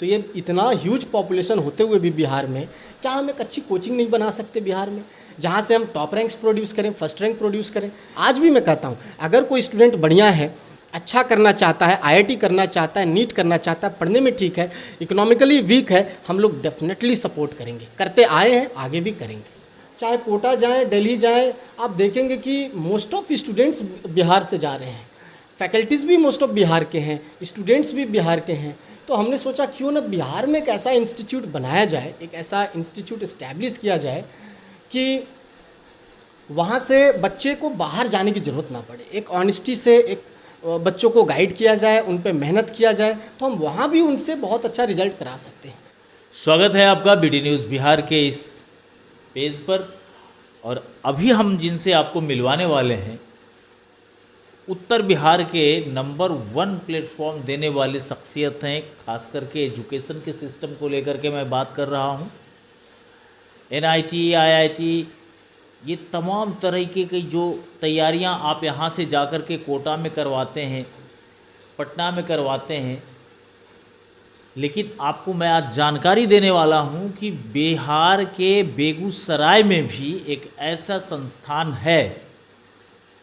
तो ये इतना ह्यूज पॉपुलेशन होते हुए भी बिहार में क्या हम एक अच्छी कोचिंग नहीं बना सकते बिहार में, जहाँ से हम टॉप रैंक्स प्रोड्यूस करें, फर्स्ट रैंक प्रोड्यूस करें। आज भी मैं कहता हूँ अगर कोई स्टूडेंट बढ़िया है, अच्छा करना चाहता है, आईआईटी करना चाहता है, नीट करना चाहता है, पढ़ने में ठीक है, इकोनॉमिकली वीक है, हम लोग डेफिनेटली सपोर्ट करेंगे, करते आए हैं, आगे भी करेंगे। चाहे कोटा जाएं, दिल्ली जाएं, आप देखेंगे कि मोस्ट ऑफ स्टूडेंट्स बिहार से जा रहे हैं, फैकल्टीज़ भी मोस्ट ऑफ बिहार के हैं, स्टूडेंट्स भी बिहार के हैं। तो हमने सोचा क्यों ना बिहार में एक ऐसा इंस्टीट्यूट बनाया जाए, एक ऐसा इंस्टीट्यूट इस्टेब्लिश किया जाए कि वहाँ से बच्चे को बाहर जाने की ज़रूरत ना पड़े, एक ऑनेस्टी से एक बच्चों को गाइड किया जाए, उन पे मेहनत किया जाए, तो हम वहाँ भी उनसे बहुत अच्छा रिजल्ट करा सकते हैं। स्वागत है आपका बीडी न्यूज़ बिहार के इस पेज पर। और अभी हम जिनसे आपको मिलवाने वाले हैं उत्तर बिहार के नंबर 1 प्लेटफॉर्म देने वाली शख्सियत हैं, खास करके एजुकेशन के सिस्टम को लेकर के मैं बात कर रहा हूं। एनआईटी, आईआईटी, ये तमाम तरीके की जो तैयारियां आप यहां से जाकर के कोटा में करवाते हैं, पटना में करवाते हैं, लेकिन आपको मैं आज जानकारी देने वाला हूं कि बिहार के बेगूसराय में भी एक ऐसा संस्थान है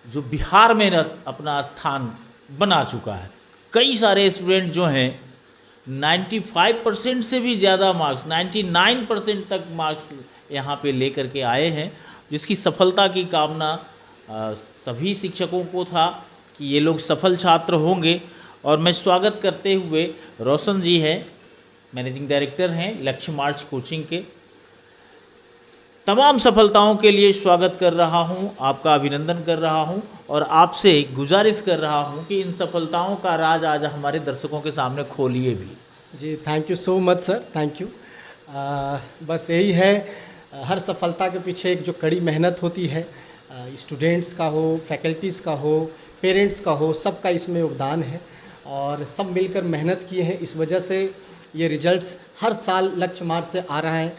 जो बिहार में अपना स्थान बना चुका है। कई सारे स्टूडेंट जो हैं 95% से भी ज़्यादा मार्क्स, 99% तक मार्क्स यहाँ पे लेकर के आए हैं, जिसकी सफलता की कामना सभी शिक्षकों को था कि ये लोग सफल छात्र होंगे। और मैं स्वागत करते हुए रोशन जी हैं, मैनेजिंग डायरेक्टर हैं लक्ष्य मार्च कोचिंग के, तमाम सफलताओं के लिए स्वागत कर रहा हूं, आपका अभिनंदन कर रहा हूं और आपसे गुजारिश कर रहा हूं कि इन सफलताओं का राज आज हमारे दर्शकों के सामने खोलिए भी। जी, thank you so much sir, thank you. बस यही है, हर सफलता के पीछे एक जो कड़ी मेहनत होती है, स्टूडेंट्स का हो, फैकल्टीज़ का हो, पेरेंट्स का हो, सबका इसमें योगदान है और सब मिलकर मेहनत किए हैं। इस वजह से ये रिजल्ट्स हर साल लक्ष्य मार्च से आ रहा है।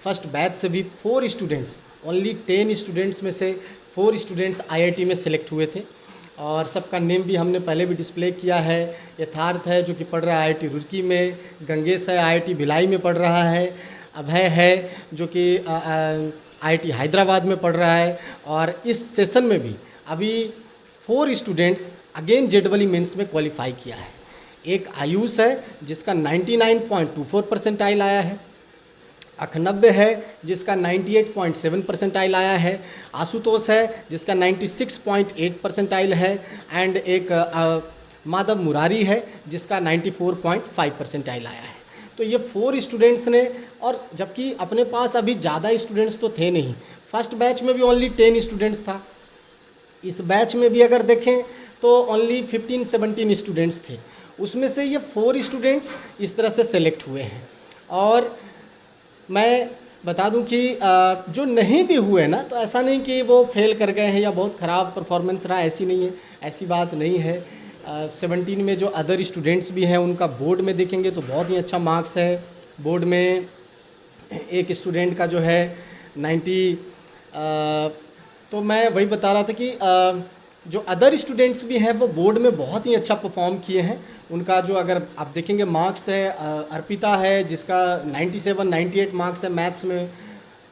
फर्स्ट बैच से भी 4 स्टूडेंट्स, ओनली 10 स्टूडेंट्स में से 4 स्टूडेंट्स आईआईटी में सेलेक्ट हुए थे और सबका नेम भी हमने पहले भी डिस्प्ले किया है। यथार्थ है जो कि पढ़ रहा है आईआईटी रुड़की में, गंगेश है आईआईटी भिलाई में पढ़ रहा है, अभय है जो कि आईआईटी हैदराबाद में पढ़ रहा है। और इस सेशन में भी अभी 4 स्टूडेंट्स अगेन जेईई मेंस में क्वालिफाई किया है। एक आयुष है जिसका 99.24 परसेंटाइल आया है, अखनब्बे है जिसका 98.7 परसेंटाइल आया है, आशुतोष है जिसका 96.8 परसेंटाइल है एंड एक माधव मुरारी है जिसका 94.5 परसेंटाइल आया है। तो ये 4 स्टूडेंट्स ने, और जबकि अपने पास अभी ज़्यादा स्टूडेंट्स तो थे नहीं, फर्स्ट बैच में भी ओनली 10 स्टूडेंट्स था, इस बैच में भी अगर देखें तो ओनली 15-17 स्टूडेंट्स थे, उसमें से ये 4 स्टूडेंट्स इस तरह से सेलेक्ट हुए हैं। और मैं बता दूं कि जो नहीं भी हुए ना, तो ऐसा नहीं कि वो फेल कर गए हैं या बहुत ख़राब परफॉर्मेंस रहा, ऐसी नहीं है, ऐसी बात नहीं है। 17 में जो अदर स्टूडेंट्स भी हैं उनका बोर्ड में देखेंगे तो बहुत ही अच्छा मार्क्स है। बोर्ड में एक स्टूडेंट का जो है 90, तो मैं वही बता रहा था कि जो अदर स्टूडेंट्स भी हैं वो बोर्ड में बहुत ही अच्छा परफॉर्म किए हैं। उनका जो अगर आप देखेंगे मार्क्स है, अर्पिता है जिसका 97-98 मार्क्स है मैथ्स में,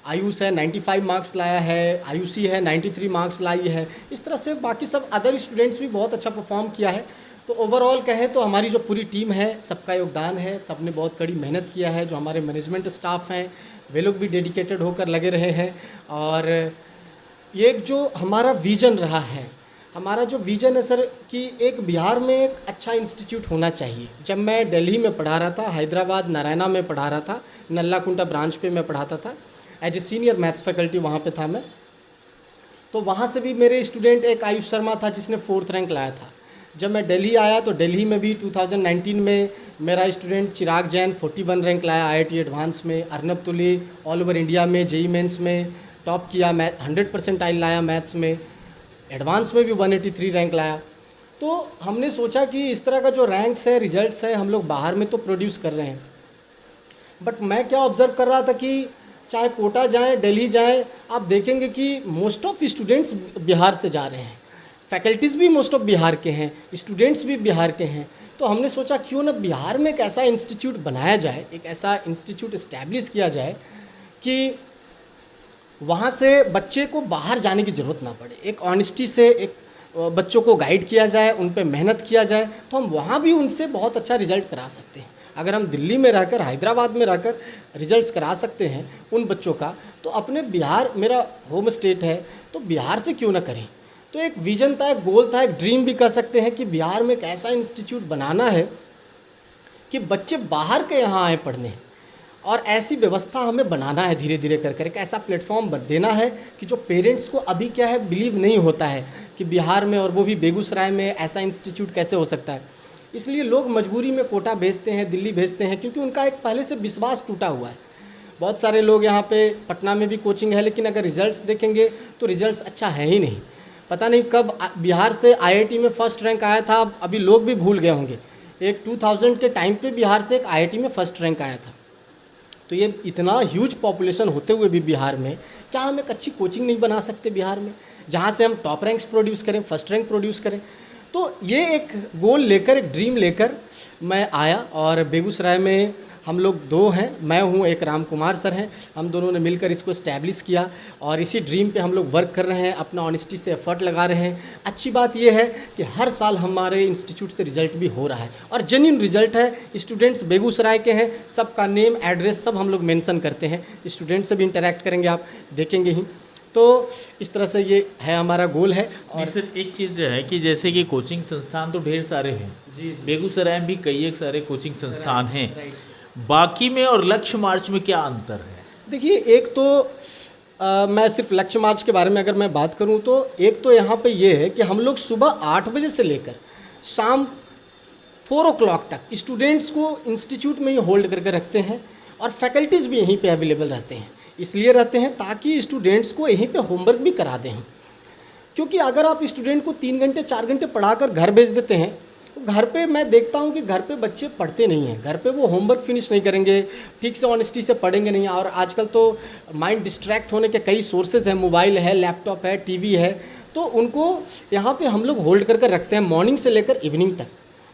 आयुष है 95 मार्क्स लाया है, आयुषी है 93 मार्क्स लाई है। इस तरह से बाकी सब अदर स्टूडेंट्स भी बहुत अच्छा परफॉर्म किया है। तो ओवरऑल कहें तो हमारी जो पूरी टीम है सबका योगदान है, सब ने बहुत कड़ी मेहनत किया है। जो हमारे मैनेजमेंट स्टाफ हैं वे लोग भी डेडिकेटेड होकर लगे रहे हैं। और ये जो हमारा विज़न रहा है, हमारा जो विज़न है सर कि एक बिहार में एक अच्छा इंस्टीट्यूट होना चाहिए। जब मैं दिल्ली में पढ़ा रहा था, हैदराबाद नारायणा में पढ़ा रहा था, नल्लाकुंटा ब्रांच पे मैं पढ़ाता था, as a senior maths faculty वहाँ पे था मैं। तो वहाँ से भी मेरे स्टूडेंट एक आयुष शर्मा था जिसने 4th रैंक लाया था। जब मैं दिल्ली आया तो दिल्ली में भी 2019 में मेरा स्टूडेंट चिराग जैन 41 रैंक लाया आईआईटी एडवांस में। अर्नब तुली ऑल ओवर इंडिया में जेईई मेंस में टॉप किया, 100 परसेंटाइल लाया मैथ्स में, एडवांस में भी 183 रैंक लाया। तो हमने सोचा कि इस तरह का जो रैंक्स है, रिजल्ट्स है, हम लोग बाहर में तो प्रोड्यूस कर रहे हैं, बट मैं क्या ऑब्ज़र्व कर रहा था कि चाहे कोटा जाएं, दिल्ली जाएं, आप देखेंगे कि मोस्ट ऑफ स्टूडेंट्स बिहार से जा रहे हैं, फैकल्टीज़ भी मोस्ट ऑफ बिहार के हैं, स्टूडेंट्स भी बिहार के हैं। तो हमने सोचा क्यों ना बिहार में एक ऐसा इंस्टीट्यूट बनाया जाए, एक ऐसा इंस्टीट्यूट इस्टेब्लिश किया जाए कि वहाँ से बच्चे को बाहर जाने की ज़रूरत ना पड़े, एक ऑनेस्टी से एक बच्चों को गाइड किया जाए, उन पे मेहनत किया जाए, तो हम वहाँ भी उनसे बहुत अच्छा रिजल्ट करा सकते हैं। अगर हम दिल्ली में रहकर, हैदराबाद में रहकर रिजल्ट्स करा सकते हैं उन बच्चों का, तो अपने बिहार, मेरा होम स्टेट है, तो बिहार से क्यों ना करें। तो एक विजन था, एक गोल था, एक ड्रीम भी कह सकते हैं कि बिहार में एक ऐसा इंस्टीट्यूट बनाना है कि बच्चे बाहर के यहाँ आए पढ़ने, और ऐसी व्यवस्था हमें बनाना है धीरे धीरे कर एक ऐसा प्लेटफॉर्म देना है कि जो पेरेंट्स को अभी क्या है बिलीव नहीं होता है कि बिहार में और वो भी बेगूसराय में ऐसा इंस्टीट्यूट कैसे हो सकता है। इसलिए लोग मजबूरी में कोटा भेजते हैं, दिल्ली भेजते हैं, क्योंकि उनका एक पहले से विश्वास टूटा हुआ है। बहुत सारे लोग यहाँ पे पटना में भी कोचिंग है, लेकिन अगर रिजल्ट्स देखेंगे तो रिजल्ट्स अच्छा है ही नहीं। पता नहीं कब बिहार से आईआईटी में फर्स्ट रैंक आया था, अभी लोग भी भूल गए होंगे। एक 2000 के टाइम पे बिहार से एक आईआईटी में फर्स्ट रैंक आया था। तो ये इतना ह्यूज पॉपुलेशन होते हुए भी बिहार में क्या हम एक अच्छी कोचिंग नहीं बना सकते बिहार में, जहाँ से हम टॉप रैंक्स प्रोड्यूस करें, फर्स्ट रैंक प्रोड्यूस करें। तो ये एक गोल लेकर, एक ड्रीम लेकर मैं आया, और बेगूसराय में हम लोग दो हैं, मैं हूँ, एक राम कुमार सर हैं, हम दोनों ने मिलकर इसको इस्टेब्लिश किया और इसी ड्रीम पे हम लोग वर्क कर रहे हैं, अपना ऑनेस्टी से एफर्ट लगा रहे हैं। अच्छी बात ये है कि हर साल हमारे इंस्टीट्यूट से रिजल्ट भी हो रहा है और जेन्युइन रिजल्ट है। स्टूडेंट्स बेगूसराय के हैं, सबका नेम, एड्रेस सब हम लोग मेंशन करते हैं। स्टूडेंट से भी इंटरेक्ट करेंगे, आप देखेंगे ही। तो इस तरह से ये है, हमारा गोल है। और सर एक चीज़ जो है कि जैसे कि कोचिंग संस्थान तो ढेर सारे हैं, बेगूसराय में भी कई एक सारे कोचिंग संस्थान हैं, बाकी में और लक्ष्य मार्च में क्या अंतर है? देखिए, एक तो मैं सिर्फ लक्ष्य मार्च के बारे में अगर मैं बात करूं तो एक तो यहाँ पे ये है कि हम लोग सुबह 8 बजे से लेकर शाम 4 o'clock तक स्टूडेंट्स को इंस्टीट्यूट में ही होल्ड करके रखते हैं, और फैकल्टीज़ भी यहीं पे अवेलेबल रहते हैं। इसलिए रहते हैं ताकि स्टूडेंट्स को यहीं पे होमवर्क भी करा दें हम। क्योंकि अगर आप स्टूडेंट को 3 घंटे 4 घंटे पढ़ाकर घर भेज देते हैं, तो घर पे मैं देखता हूँ कि घर पे बच्चे पढ़ते नहीं हैं, घर पे वो होमवर्क फिनिश नहीं करेंगे, ठीक से ऑनेस्टी से पढ़ेंगे नहीं। और आजकल तो माइंड डिस्ट्रैक्ट होने के कई सोर्सेज हैं, मोबाइल है, लैपटॉप है, टीवी है, तो उनको यहाँ पे हम लोग होल्ड करके रखते हैं मॉर्निंग से लेकर इवनिंग तक।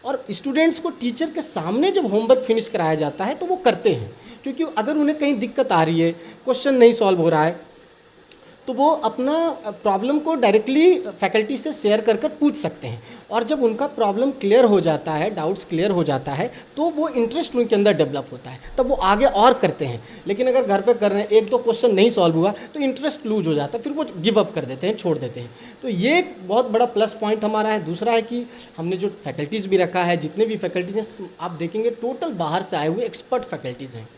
और स्टूडेंट्स को टीचर के सामने जब होमवर्क फिनिश कराया जाता है तो वो करते हैं, क्योंकि अगर उन्हें कहीं दिक्कत आ रही है, क्वेश्चन नहीं सॉल्व हो रहा है, तो वो अपना प्रॉब्लम को डायरेक्टली फैकल्टी से शेयर कर पूछ सकते हैं। और जब उनका प्रॉब्लम क्लियर हो जाता है, डाउट्स क्लियर हो जाता है, तो वो इंटरेस्ट उनके अंदर डेवलप होता है, तब वो आगे और करते हैं। लेकिन अगर घर पे कर रहे हैं, एक दो क्वेश्चन नहीं सॉल्व हुआ तो इंटरेस्ट लूज हो जाता है, फिर वो गिव अप कर देते हैं, छोड़ देते हैं। तो ये एक बहुत बड़ा प्लस पॉइंट हमारा है। दूसरा है कि हमने जो फैकल्टीज़ भी रखा है, जितने भी फैकल्टीज़ हैं, आप देखेंगे टोटल बाहर से आए हुए एक्सपर्ट फैकल्टीज़ हैं,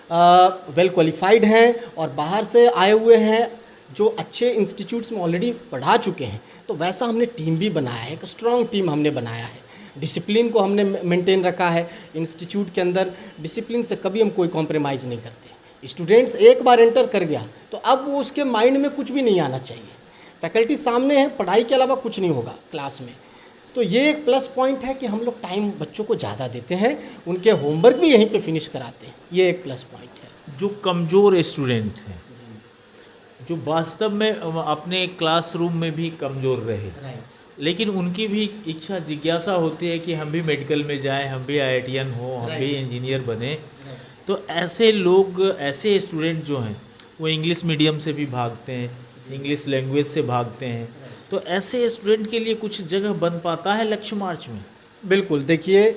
वेल क्वालिफाइड हैं, और बाहर से आए हुए हैं जो अच्छे इंस्टीट्यूट्स में ऑलरेडी पढ़ा चुके हैं। तो वैसा हमने टीम भी बनाया है, एक स्ट्रॉन्ग टीम हमने बनाया है। डिसिप्लिन को हमने मेंटेन रखा है इंस्टीट्यूट के अंदर। डिसिप्लिन से कभी हम कोई कॉम्प्रोमाइज़ नहीं करते। स्टूडेंट्स एक बार एंटर कर गया तो अब वो उसके माइंड में कुछ भी नहीं आना चाहिए। फैकल्टी सामने है, पढ़ाई के अलावा कुछ नहीं होगा क्लास में। तो ये एक प्लस पॉइंट है कि हम लोग टाइम बच्चों को ज़्यादा देते हैं, उनके होमवर्क भी यहीं पे फिनिश कराते हैं। ये एक प्लस पॉइंट है। जो कमज़ोर स्टूडेंट हैं, जो वास्तव में अपने क्लासरूम में भी कमज़ोर रहे, लेकिन उनकी भी इच्छा जिज्ञासा होती है कि हम भी मेडिकल में जाएं, हम भी आईआईटीएन हो, हम भी इंजीनियर बने, तो ऐसे लोग, ऐसे स्टूडेंट जो हैं वो इंग्लिश मीडियम से भी भागते हैं, इंग्लिश लैंग्वेज से भागते हैं, तो ऐसे स्टूडेंट के लिए कुछ जगह बन पाता है लक्ष्य मार्च में? बिल्कुल, देखिए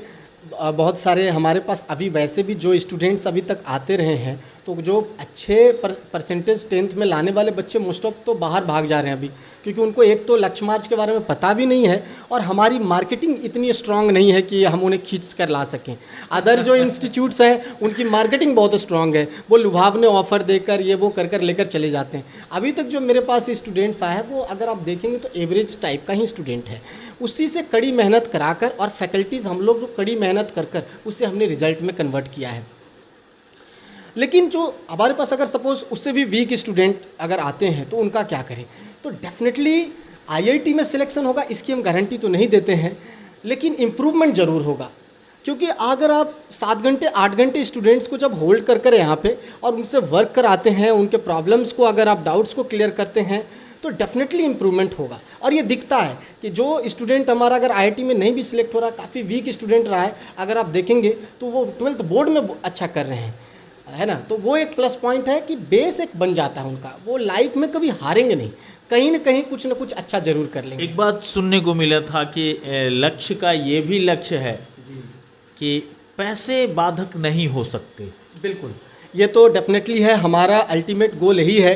बहुत सारे हमारे पास अभी वैसे भी जो स्टूडेंट्स अभी तक आते रहे हैं, तो जो अच्छे परसेंटेज 10th में लाने वाले बच्चे मोस्ट ऑफ तो बाहर भाग जा रहे हैं अभी, क्योंकि उनको एक तो लक्ष्य मार्च के बारे में पता भी नहीं है, और हमारी मार्केटिंग इतनी स्ट्रांग नहीं है कि हम उन्हें खींच कर ला सकें। अदर जो इंस्टीट्यूट्स हैं उनकी मार्केटिंग बहुत स्ट्रांग है, वो लुभावने ऑफर देकर ये वो कर लेकर चले जाते हैं। अभी तक जो मेरे पास स्टूडेंट्स आए हैं वो अगर आप देखेंगे तो एवरेज टाइप का ही स्टूडेंट है, उसी से कड़ी मेहनत कराकर, और फैकल्टीज़ हम लोग जो कड़ी मेहनत कर उससे हमने रिजल्ट में कन्वर्ट किया है। लेकिन जो हमारे पास अगर सपोज उससे भी वीक स्टूडेंट अगर आते हैं तो उनका क्या करें? तो डेफिनेटली आईआईटी में सिलेक्शन होगा इसकी हम गारंटी तो नहीं देते हैं, लेकिन इम्प्रूवमेंट ज़रूर होगा। क्योंकि अगर आप 7 घंटे 8 घंटे स्टूडेंट्स को जब होल्ड कर यहाँ पे और उनसे वर्क कराते हैं, उनके प्रॉब्लम्स को, अगर आप डाउट्स को क्लियर करते हैं, तो डेफिनेटली इम्प्रूवमेंट होगा। और ये दिखता है कि जो स्टूडेंट हमारा अगर आईआईटी में नहीं भी सिलेक्ट हो रहा, काफ़ी वीक स्टूडेंट रहा है, अगर आप देखेंगे तो वो 12th बोर्ड में अच्छा कर रहे हैं, है ना। तो वो एक प्लस पॉइंट है कि बेस एक बन जाता है उनका, वो लाइफ में कभी हारेंगे नहीं, कहीं ना कहीं कुछ ना कुछ अच्छा जरूर कर लेंगे। एक बात सुनने को मिला था कि लक्ष्य का ये भी लक्ष्य है कि पैसे बाधक नहीं हो सकते। बिल्कुल, ये तो डेफिनेटली है, हमारा अल्टीमेट गोल यही है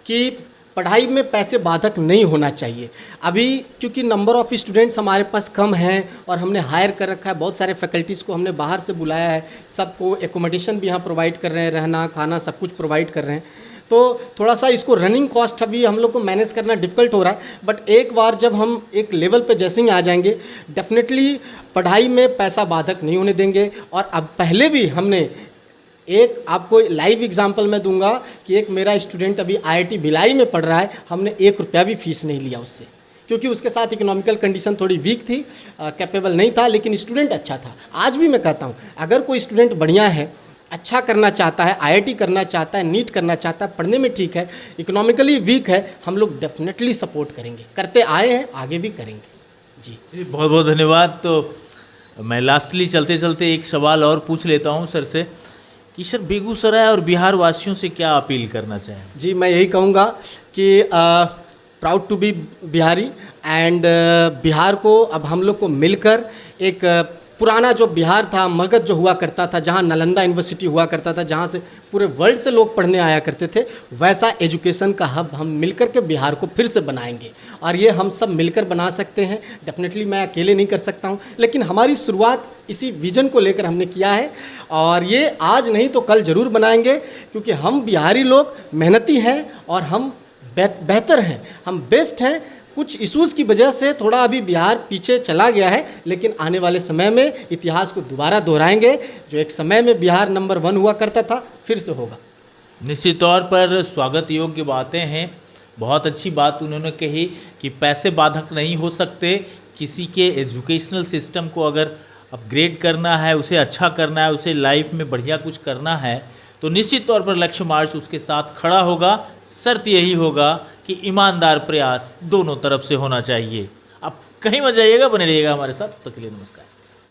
कि पढ़ाई में पैसे बाधक नहीं होना चाहिए। अभी क्योंकि नंबर ऑफ़ स्टूडेंट्स हमारे पास कम हैं और हमने हायर कर रखा है, बहुत सारे फैकल्टीज़ को हमने बाहर से बुलाया है, सबको एकोमोडेशन भी यहाँ प्रोवाइड कर रहे हैं, रहना खाना सब कुछ प्रोवाइड कर रहे हैं। तो थोड़ा सा इसको रनिंग कॉस्ट अभी हम लोग को मैनेज करना डिफ़िकल्ट हो रहा है, बट एक बार जब हम एक लेवल पे जैसे ही आ जाएंगे, डेफिनेटली पढ़ाई में पैसा बाधक नहीं होने देंगे। और अब पहले भी हमने एक आपको लाइव एग्जांपल मैं दूंगा कि एक मेरा स्टूडेंट अभी आईआईटी भिलाई में पढ़ रहा है, हमने 1 रुपया भी फीस नहीं लिया उससे, क्योंकि उसके साथ इकोनॉमिकल कंडीशन थोड़ी वीक थी, कैपेबल नहीं था, लेकिन स्टूडेंट अच्छा था। आज भी मैं कहता हूँ, अगर कोई स्टूडेंट बढ़िया है, अच्छा करना चाहता है, आईआईटी करना चाहता है, नीट करना चाहता है, पढ़ने में ठीक है, इकोनॉमिकली वीक है, हम लोग डेफिनेटली सपोर्ट करेंगे, करते आए हैं, आगे भी करेंगे। जी बहुत बहुत धन्यवाद। तो मैं लास्टली चलते चलते एक सवाल और पूछ लेता हूँ सर से कि सर बेगूसराय और बिहार वासियों से क्या अपील करना चाहें? जी, मैं यही कहूँगा कि proud to be Bihari and Bihar को अब हम लोग को मिलकर एक पुराना जो बिहार था, मगध जो हुआ करता था, जहाँ नालंदा यूनिवर्सिटी हुआ करता था, जहाँ से पूरे वर्ल्ड से लोग पढ़ने आया करते थे, वैसा एजुकेशन का हब हम मिलकर के बिहार को फिर से बनाएंगे। और ये हम सब मिलकर बना सकते हैं। डेफिनेटली मैं अकेले नहीं कर सकता हूँ, लेकिन हमारी शुरुआत इसी विजन को लेकर हमने किया है, और ये आज नहीं तो कल ज़रूर बनाएंगे, क्योंकि हम बिहारी लोग मेहनती हैं और हम बेहतर हैं, हम बेस्ट हैं। कुछ इश्यूज़ की वजह से थोड़ा अभी बिहार पीछे चला गया है, लेकिन आने वाले समय में इतिहास को दोबारा दोहराएंगे। जो एक समय में बिहार नंबर 1 हुआ करता था, फिर से होगा। निश्चित तौर पर स्वागत योग्य बातें हैं। बहुत अच्छी बात उन्होंने कही कि पैसे बाधक नहीं हो सकते। किसी के एजुकेशनल सिस्टम को अगर अपग्रेड करना है, उसे अच्छा करना है, उसे लाइफ में बढ़िया कुछ करना है, तो निश्चित तौर पर लक्ष्य मार्च उसके साथ खड़ा होगा। शर्त यही होगा कि ईमानदार प्रयास दोनों तरफ से होना चाहिए। आप कहीं मत जाइएगा, बने रहिएगा हमारे साथ। तब तक के लिए नमस्कार।